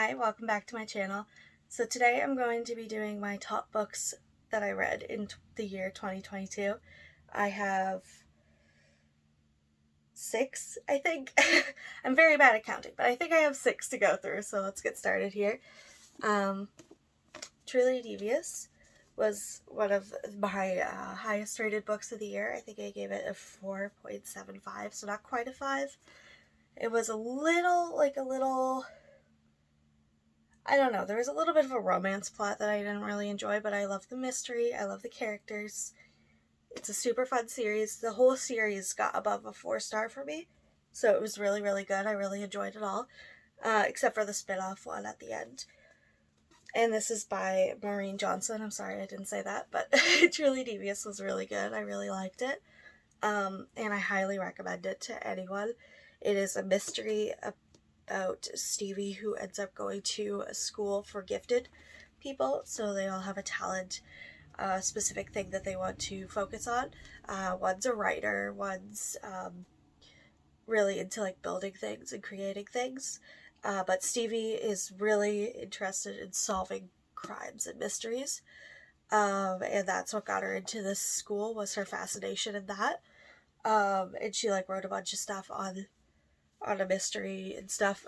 Hi, welcome back to my channel. So today I'm going to be doing my top books that I read in the year 2022. I have 6, I think. I'm very bad at counting, but I think I have 6 to go through, so let's get started here. Truly Devious was one of my highest rated books of the year. I think I gave it a 4.75, so not quite a 5. It was a little, I don't know, there was a little bit of a romance plot that I didn't really enjoy, but I love the mystery, I love the characters. It's a super fun series. The whole series got above a 4-star for me, so it was really, really good. I really enjoyed it all, except for the spin-off one at the end. And this is by Maureen Johnson. I'm sorry I didn't say that, but Truly Devious was really good. I really liked it, and I highly recommend it to anyone. It is a mystery about Stevie, who ends up going to a school for gifted people, so they all have a talent, a specific thing that they want to focus on. One's a writer, one's really into like building things and creating things, but Stevie is really interested in solving crimes and mysteries, and that's what got her into this school, was her fascination in that. And she like wrote a bunch of stuff on a mystery and stuff.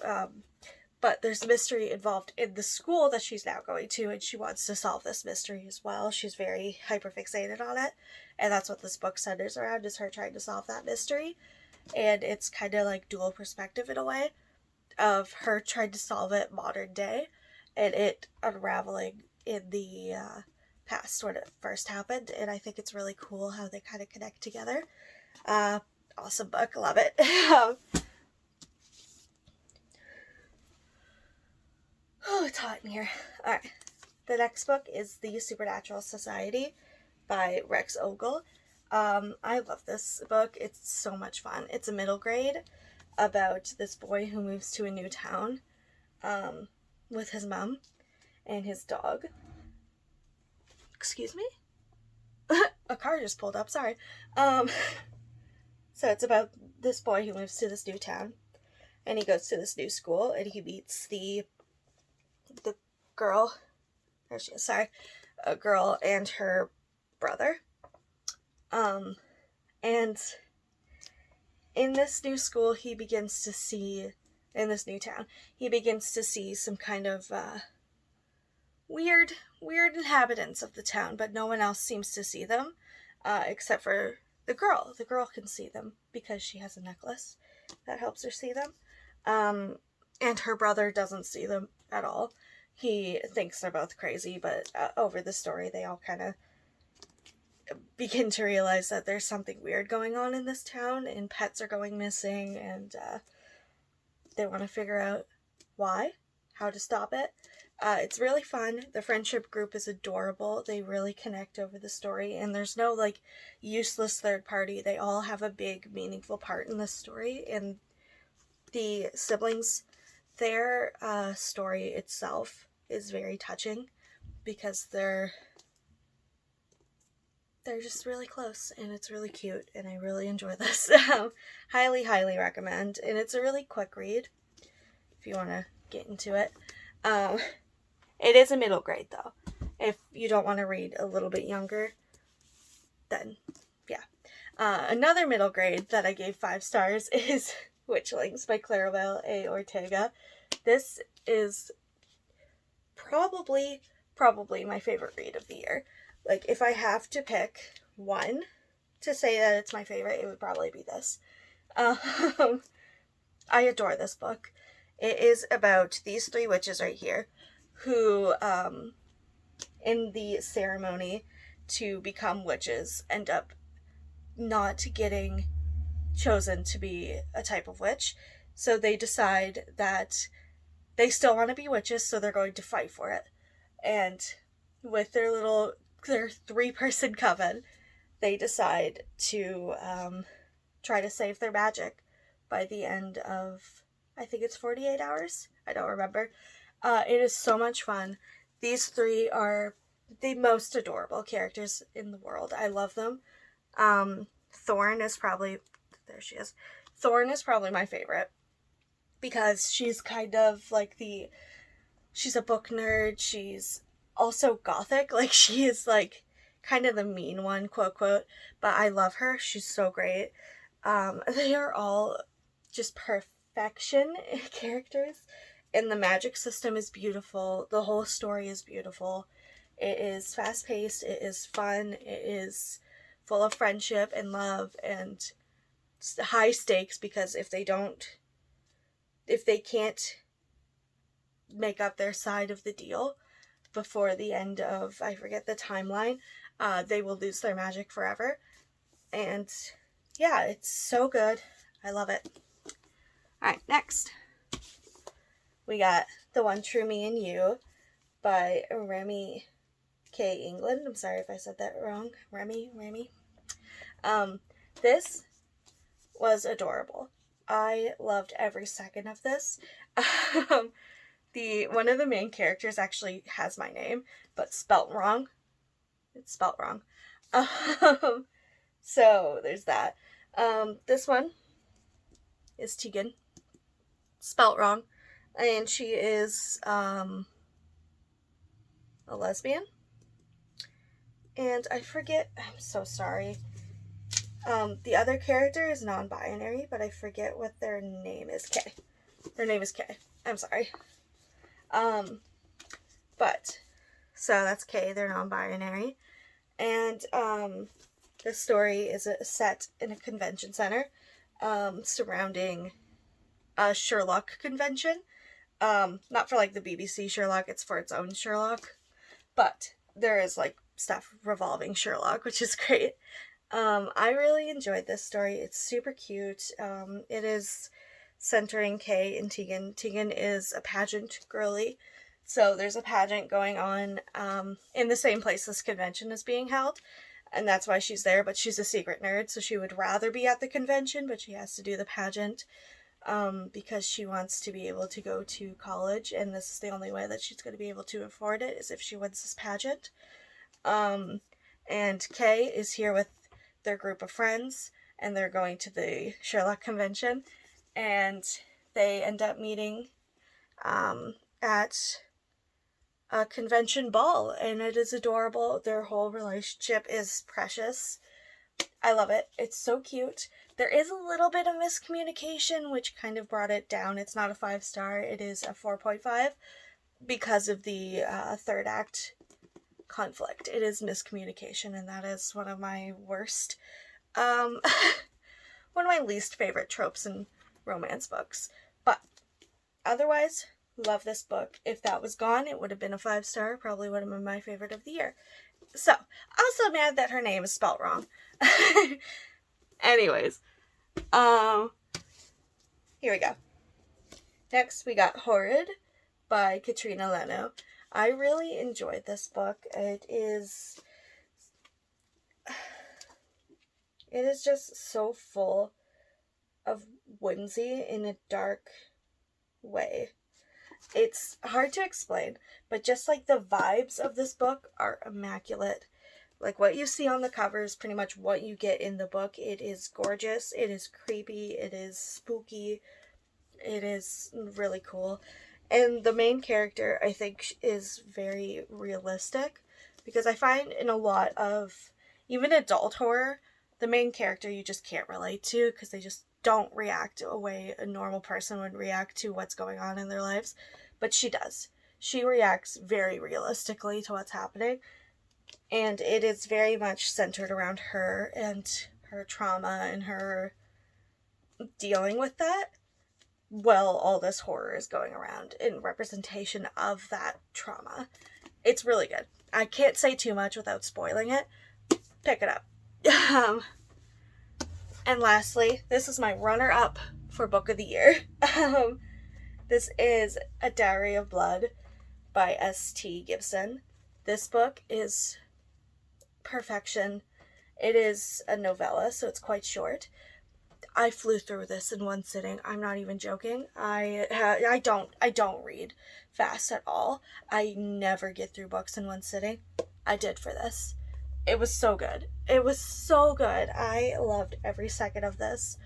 But there's a mystery involved in the school that she's now going to, and she wants to solve this mystery as well. She's very hyperfixated on it, and that's what this book centers around, is her trying to solve that mystery. And it's kind of like dual perspective in a way, of her trying to solve it modern day, and it unraveling in the past when it first happened. And I think it's really cool how they kind of connect together. Awesome book, love it. Oh, it's hot in here. Alright. The next book is The Supernatural Society by Rex Ogle. I love this book. It's so much fun. It's a middle grade about this boy who moves to a new town with his mom and his dog. Excuse me? A car just pulled up, sorry. So it's about this boy who moves to this new town, and he goes to this new school, and he meets the girl, there she is, sorry, a girl and her brother. And in this new school, he begins to see, in this new town, he begins to see some kind of weird inhabitants of the town, but no one else seems to see them, except for the girl. The girl can see them because she has a necklace that helps her see them. And her brother doesn't see them at all. He thinks they're both crazy, but over the story, they all kind of begin to realize that there's something weird going on in this town, and pets are going missing, and they want to figure out why, how to stop it. It's really fun. The friendship group is adorable. They really connect over the story, and there's no like useless third party. They all have a big, meaningful part in this story, and the siblings, their story itself is very touching, because they're just really close, and it's really cute, and I really enjoy this. Highly recommend, and it's a really quick read if you want to get into it. It is a middle grade though. If you don't want to read a little bit younger, then yeah. Another middle grade that I gave 5 stars is Witchlings by Claribel A. Ortega. This is probably my favorite read of the year. Like, if I have to pick one to say that it's my favorite, it would probably be this. I adore this book. It is about these 3 witches right here, who, in the ceremony to become witches, end up not getting chosen to be a type of witch. So they decide that they still want to be witches, so they're going to fight for it. And with their 3-person coven, they decide to try to save their magic by the end of, I think it's 48 hours? I don't remember. It is so much fun. These 3 are the most adorable characters in the world. I love them. Thorn is probably, there she is. Thorn is probably my favorite, because she's kind of like the she's a book nerd. She's also gothic. Like, she is like kind of the mean one, quote quote. But I love her. She's so great. They are all just perfection characters. And the magic system is beautiful. The whole story is beautiful. It is fast paced. It is fun. It is full of friendship and love and high stakes, because if they can't make up their side of the deal before the end of, I forget the timeline, they will lose their magic forever. And yeah, it's so good. I love it. Alright, next. We got The One True Me and You by Remi K. England. I'm sorry if I said that wrong. Remi. This was adorable. I loved every second of this. One of the main characters actually has my name, but spelt wrong. It's spelt wrong. So there's that. This one is Tegan, spelt wrong, and she is a lesbian. And I forget. I'm so sorry. The other character is non-binary, but I forget what their name is. K. Their name is K. I'm sorry. But so that's K. They're non-binary, and the story is set in a convention center, surrounding a Sherlock convention. Not for like the BBC Sherlock, it's for its own Sherlock, but there is like stuff revolving Sherlock, which is great. I really enjoyed this story. It's super cute. It is centering Kay and Tegan. Tegan is a pageant girly, so there's a pageant going on in the same place this convention is being held, and that's why she's there, but she's a secret nerd, so she would rather be at the convention, but she has to do the pageant because she wants to be able to go to college, and this is the only way that she's going to be able to afford it, is if she wins this pageant. And Kay is here with their group of friends, and they're going to the Sherlock convention, and they end up meeting at a convention ball, and it is adorable. Their whole relationship is precious. I love it. It's so cute. There is a little bit of miscommunication, which kind of brought it down. It's not a 5-star. It is a 4.5 because of the third act conflict. It is miscommunication, and that is one of my worst, one of my least favorite tropes in romance books. But otherwise, love this book. If that was gone, it would have been a 5-star. Probably would have been my favorite of the year. So, also mad that her name is spelt wrong. Anyways, here we go. Next, we got Horrid by Katrina Leno. I really enjoyed this book. It is just so full of whimsy in a dark way. It's hard to explain, but just like the vibes of this book are immaculate. Like what you see on the cover is pretty much what you get in the book. It is gorgeous, it is creepy, it is spooky, it is really cool. And the main character, I think, is very realistic, because I find in a lot of even adult horror, the main character you just can't relate to because they just don't react a way a normal person would react to what's going on in their lives. But she does. She reacts very realistically to what's happening. And it is very much centered around her and her trauma and her dealing with that while all this horror is going around in representation of that trauma. It's really good. I can't say too much without spoiling it. Pick it up. And lastly, this is my runner-up for Book of the Year. This is A Diary of Blood by S.T. Gibson. This book is perfection. It is a novella, so it's quite short. I flew through this in one sitting. I'm not even joking. I don't read fast at all. I never get through books in one sitting. I did for this. It was so good. It was so good. I loved every second of this.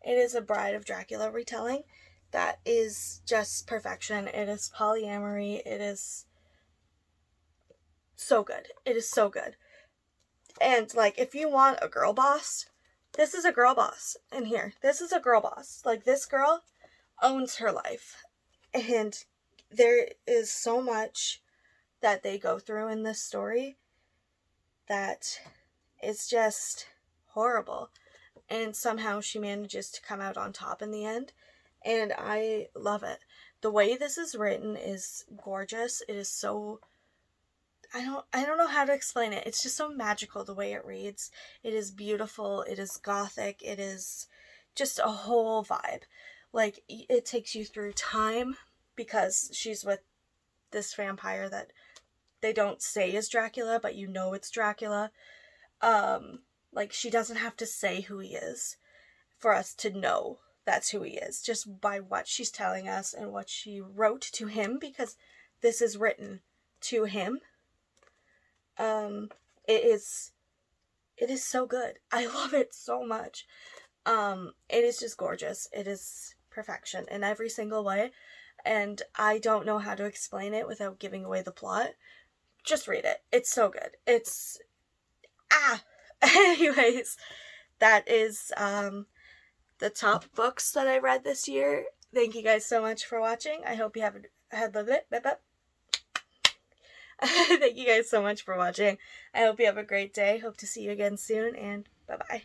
It is a Bride of Dracula retelling. that is just perfection. It is polyamory. It is so good. It is so good. And, like, if you want a girl boss, this is a girl boss in here. This is a girl boss. Like, this girl owns her life. And there is so much that they go through in this story that is just horrible. And somehow she manages to come out on top in the end. And I love it. The way this is written is gorgeous. It is so... I don't know how to explain it. It's just so magical the way it reads. It is beautiful. It is gothic. It is just a whole vibe. Like, it takes you through time because she's with this vampire that they don't say is Dracula, but you know it's Dracula. Like, she doesn't have to say who he is for us to know that's who he is, just by what she's telling us and what she wrote to him, because this is written to him. It is so good. I love it so much. It is just gorgeous. It is perfection in every single way, and I don't know how to explain it without giving away the plot. Just read it. It's so good. It's... Anyways, that is, the top books that I read this year. Thank you guys so much for watching. I hope you have had the... Thank you guys so much for watching. I hope you have a great day. Hope to see you again soon, and bye-bye.